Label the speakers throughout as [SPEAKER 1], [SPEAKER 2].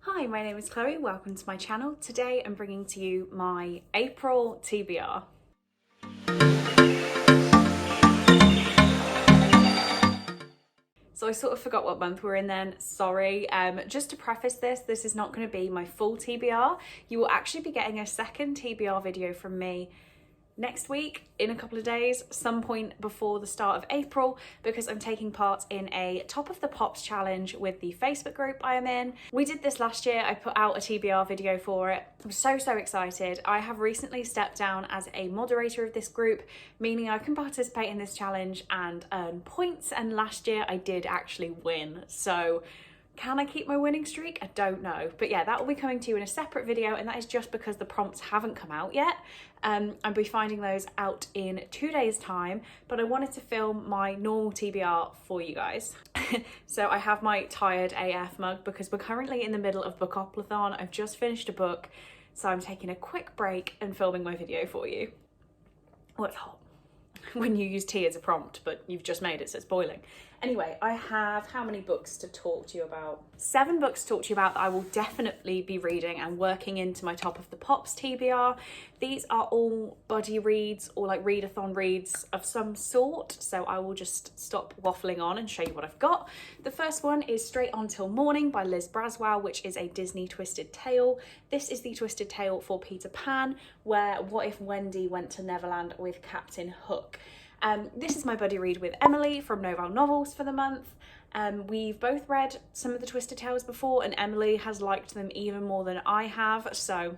[SPEAKER 1] Hi, my name is Chloe. Welcome to my channel. Today I'm bringing to you my April TBR. So I sort of forgot what month we're in then, sorry. Just to preface this is not going to be my full TBR. You will actually be getting a second TBR video from me next week, in a couple of days, some point before the start of April, because I'm taking part in a Top of the Pops challenge with the Facebook group I am in. We did this last year. I put out a TBR video for it. I'm so excited. I have recently stepped down as a moderator of this group, meaning I can participate in this challenge and earn points, and last year I did actually win. So can I keep my winning streak? I don't know. But yeah, that will be coming to you in a separate video, and that is just because the prompts haven't come out yet. I'll be finding those out in 2 days' time, but I wanted to film my normal TBR for you guys. So I have my tired AF mug because we're currently in the middle of Bookoplathon. I've just finished a book, so I'm taking a quick break and filming my video for you. Oh, it's hot when you use tea as a prompt, but you've just made it so it's boiling. Anyway, I have how many books to talk to you about? 7 books to talk to you about that I will definitely be reading and working into my Top of the Pops TBR. These are all buddy reads or like readathon reads of some sort, so I will just stop waffling on and show you what I've got. The first one is Straight On Till Morning by Liz Braswell, which is a Disney twisted tale. This is the twisted tale for Peter Pan, where what if Wendy went to Neverland with Captain Hook? This is my buddy read with Emily from Novel Novels for the month. We've both read some of the Twisted Tales before, and Emily has liked them even more than I have, so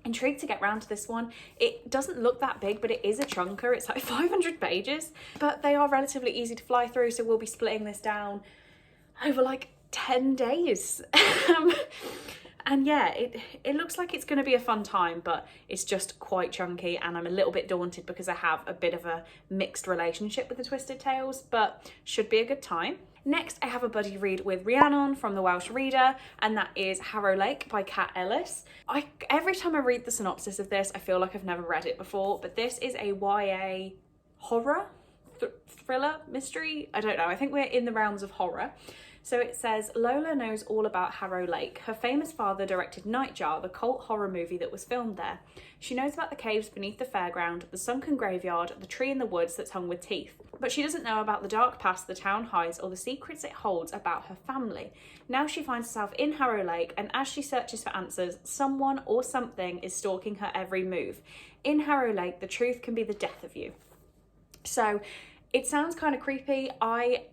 [SPEAKER 1] intrigued to get round to this one. It doesn't look that big, but it is a chunker. It's like 500 pages, but they are relatively easy to fly through, so we'll be splitting this down over like 10 days. And yeah, it looks like it's going to be a fun time, but it's just quite chunky, and I'm a little bit daunted because I have a bit of a mixed relationship with the Twisted Tales, but should be a good time. Next, I have a buddy read with Rhiannon from The Welsh Reader, and that is Harrow Lake by Kat Ellis. Every time I read the synopsis of this, I feel like I've never read it before, but this is a YA horror, thriller, mystery? I don't know. I think we're in the realms of horror. So it says, Lola knows all about Harrow Lake. Her famous father directed Nightjar, the cult horror movie that was filmed there. She knows about the caves beneath the fairground, the sunken graveyard, the tree in the woods that's hung with teeth. But she doesn't know about the dark past the town hides or the secrets it holds about her family. Now she finds herself in Harrow Lake, and as she searches for answers, someone or something is stalking her every move. In Harrow Lake, the truth can be the death of you. So it sounds kind of creepy. I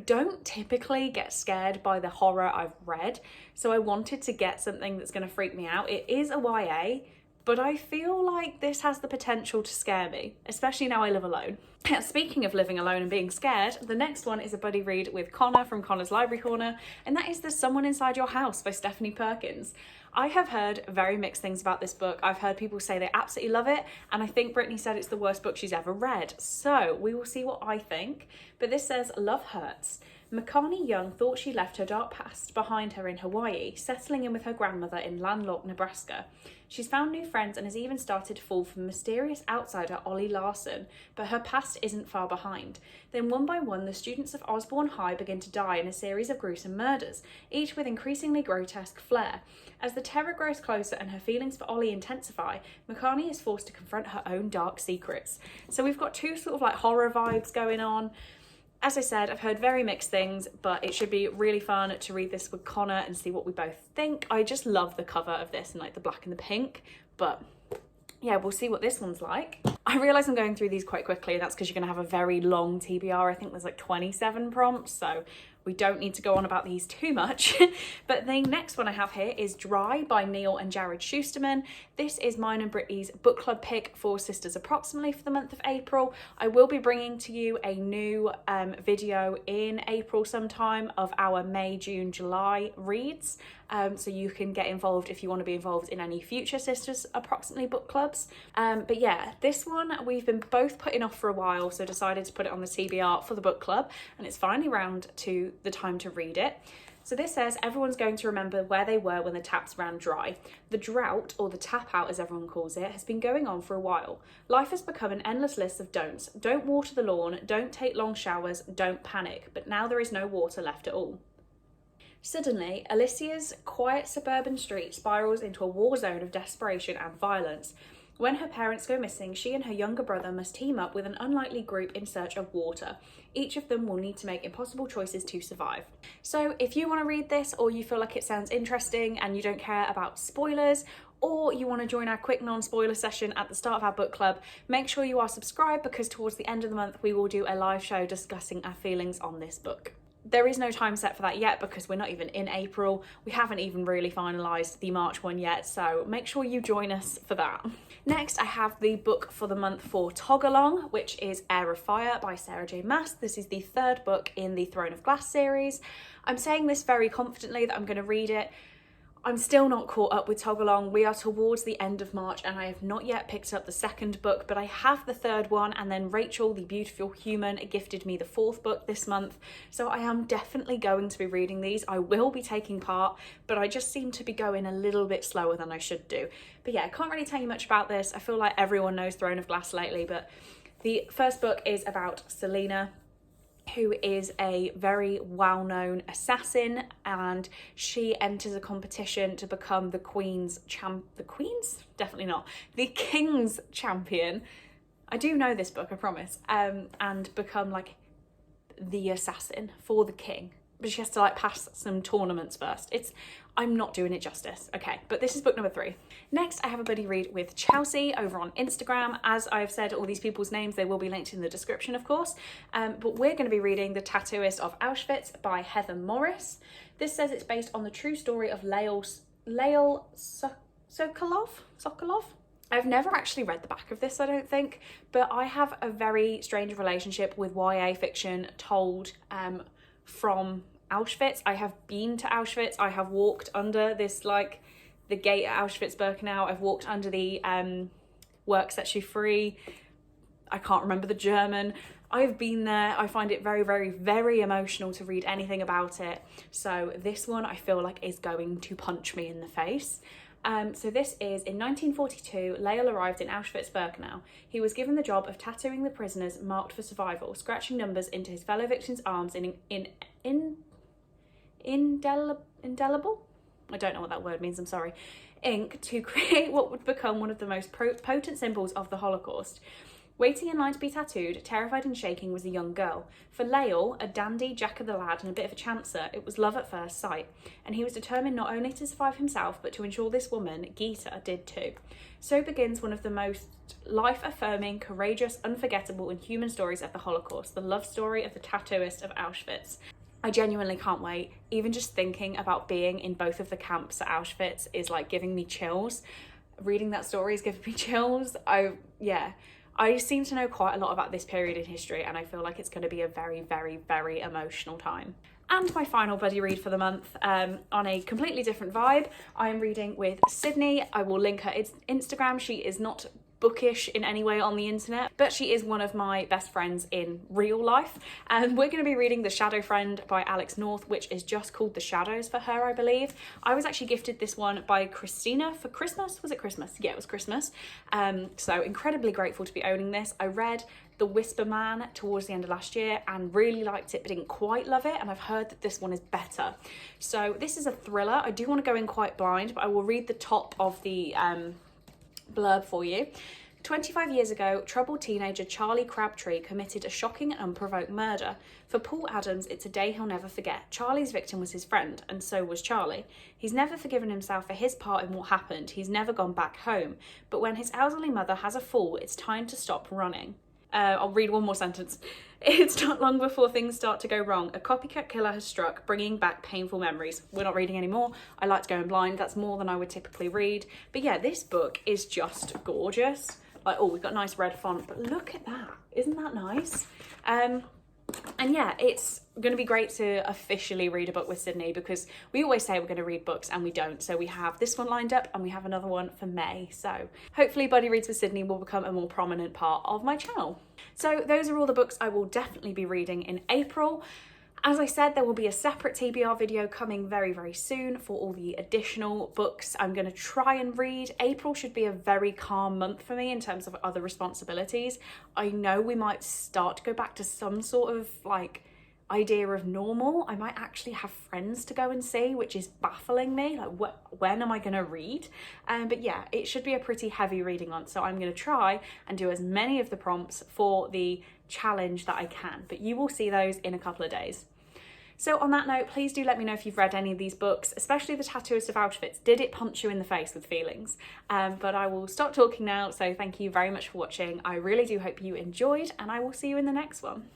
[SPEAKER 1] don't typically get scared by the horror I've read, so I wanted to get something that's going to freak me out. It is a YA, but I feel like this has the potential to scare me, especially now I live alone. Speaking of living alone and being scared, the next one is a buddy read with Connor from Connor's Library Corner, and that is There's Someone Inside Your House by Stephanie Perkins. I have heard very mixed things about this book. I've heard people say they absolutely love it, and I think Brittany said it's the worst book she's ever read. So we will see what I think. But this says, Love Hurts. Makani Young thought she left her dark past behind her in Hawaii, settling in with her grandmother in landlocked Nebraska. She's found new friends and has even started to fall for mysterious outsider Ollie Larson, but her past isn't far behind. Then one by one, the students of Osborne High begin to die in a series of gruesome murders, each with increasingly grotesque flair. As the terror grows closer and her feelings for Ollie intensify, Makani is forced to confront her own dark secrets. So we've got two sort of like horror vibes going on. As I said, I've heard very mixed things, but it should be really fun to read this with Connor and see what we both think. I just love the cover of this and like the black and the pink, but yeah, we'll see what this one's like. I realise I'm going through these quite quickly. That's because you're going to have a very long TBR. I think there's like 27 prompts, so we don't need to go on about these too much. But the next one I have here is Dry by Neil and Jared Schusterman. This is mine and Brittany's book club pick for Sisters Approximately for the month of April. I will be bringing to you a new video in April sometime of our May, June, July reads. So you can get involved if you want to be involved in any future Sisters Approximately book clubs. But yeah, this one we've been both putting off for a while, so decided to put it on the TBR for the book club, and it's finally round to the time to read it. So this says, everyone's going to remember where they were when the taps ran dry. The drought, or the tap out as everyone calls it, has been going on for a while. Life has become an endless list of don'ts. Don't water the lawn, don't take long showers, don't panic, but now there is no water left at all. Suddenly, Alicia's quiet suburban street spirals into a war zone of desperation and violence. When her parents go missing, she and her younger brother must team up with an unlikely group in search of water. Each of them will need to make impossible choices to survive. So if you want to read this, or you feel like it sounds interesting and you don't care about spoilers, or you want to join our quick non-spoiler session at the start of our book club, make sure you are subscribed, because towards the end of the month we will do a live show discussing our feelings on this book. There is no time set for that yet because we're not even in April. We haven't even really finalised the March one yet, so make sure you join us for that. Next, I have the book for the month for Togolong, which is Heir of Fire by Sarah J Maas. This is the third book in the Throne of Glass series. I'm saying this very confidently that I'm going to read it. I'm still not caught up with Togolong. We are towards the end of March and I have not yet picked up the second book, but I have the third one, and then Rachel, the beautiful human, gifted me the fourth book this month. So I am definitely going to be reading these. I will be taking part, but I just seem to be going a little bit slower than I should do. But yeah, I can't really tell you much about this. I feel like everyone knows Throne of Glass lately, but the first book is about Selena, who is a very well-known assassin, and she enters a competition to become the King's champion. I do know this book, I promise. And become like the assassin for the king. But she has to like pass some tournaments first. I'm not doing it justice. Okay, but this is book number 3. Next, I have a buddy read with Chelsea over on Instagram. As I've said, all these people's names, they will be linked in the description, of course. But we're going to be reading The Tattooist of Auschwitz by Heather Morris. This says it's based on the true story of Lael Sokolov. I've never actually read the back of this, I don't think, but I have a very strange relationship with YA fiction told from Auschwitz. I have been to Auschwitz. I have walked under this, like, the gate at Auschwitz-Birkenau. I've walked under the Work Sets You Free. I can't remember the German. I've been there. I find it very, very, very emotional to read anything about it. So this one I feel like is going to punch me in the face. So this is, in 1942, Lael arrived in Auschwitz-Birkenau. He was given the job of tattooing the prisoners marked for survival, scratching numbers into his fellow victims' arms in indelible? I don't know what that word means, I'm sorry. Ink, to create what would become one of the most potent symbols of the Holocaust. Waiting in line to be tattooed, terrified and shaking, was a young girl. For Lael, a dandy, jack-of-the-lad and a bit of a chancer, it was love at first sight, and he was determined not only to survive himself, but to ensure this woman, Gita, did too. So begins one of the most life-affirming, courageous, unforgettable and human stories of the Holocaust, the love story of the tattooist of Auschwitz. I genuinely can't wait. Even just thinking about being in both of the camps at Auschwitz is like giving me chills. Reading that story is giving me chills. I seem to know quite a lot about this period in history, and I feel like it's going to be a very, very, very emotional time. And my final buddy read for the month, on a completely different vibe, I am reading with Sydney. I will link her Instagram. She is not bookish in any way on the internet, but she is one of my best friends in real life, and we're going to be reading The Shadow Friend by Alex North, which is just called The Shadows for her, I believe. I was actually gifted this one by Christina for Christmas. Was it Christmas? Yeah, it was Christmas. So incredibly grateful to be owning this. I read The Whisper Man towards the end of last year and really liked it, but didn't quite love it, and I've heard that this one is better. So this is a thriller. I do want to go in quite blind, but I will read the top of the blurb for you. 25 years ago, troubled teenager Charlie Crabtree committed a shocking and unprovoked murder. For Paul Adams, it's a day he'll never forget. Charlie's victim was his friend, and so was Charlie. He's never forgiven himself for his part in what happened. He's never gone back home. But when his elderly mother has a fall, it's time to stop running. I'll read one more sentence. It's not long before things start to go wrong. A copycat killer has struck, bringing back painful memories. We're not reading anymore. I like to go in blind. That's more than I would typically read. But yeah, this book is just gorgeous. Like, oh, we've got nice red font, but look at that. Isn't that nice? And yeah, it's going to be great to officially read a book with Sydney, because we always say we're going to read books and we don't. So we have this one lined up and we have another one for May. So hopefully Buddy Reads with Sydney will become a more prominent part of my channel. So those are all the books I will definitely be reading in April. As I said, there will be a separate TBR video coming very, very soon for all the additional books I'm going to try and read. April should be a very calm month for me in terms of other responsibilities. I know we might start to go back to some sort of like idea of normal. I might actually have friends to go and see, which is baffling me. Like, when am I going to read? But yeah, it should be a pretty heavy reading month. So I'm going to try and do as many of the prompts for the challenge that I can. But you will see those in a couple of days. So on that note, please do let me know if you've read any of these books, especially The Tattooist of Auschwitz. Did it punch you in the face with feelings? But I will stop talking now. So thank you very much for watching. I really do hope you enjoyed, and I will see you in the next one.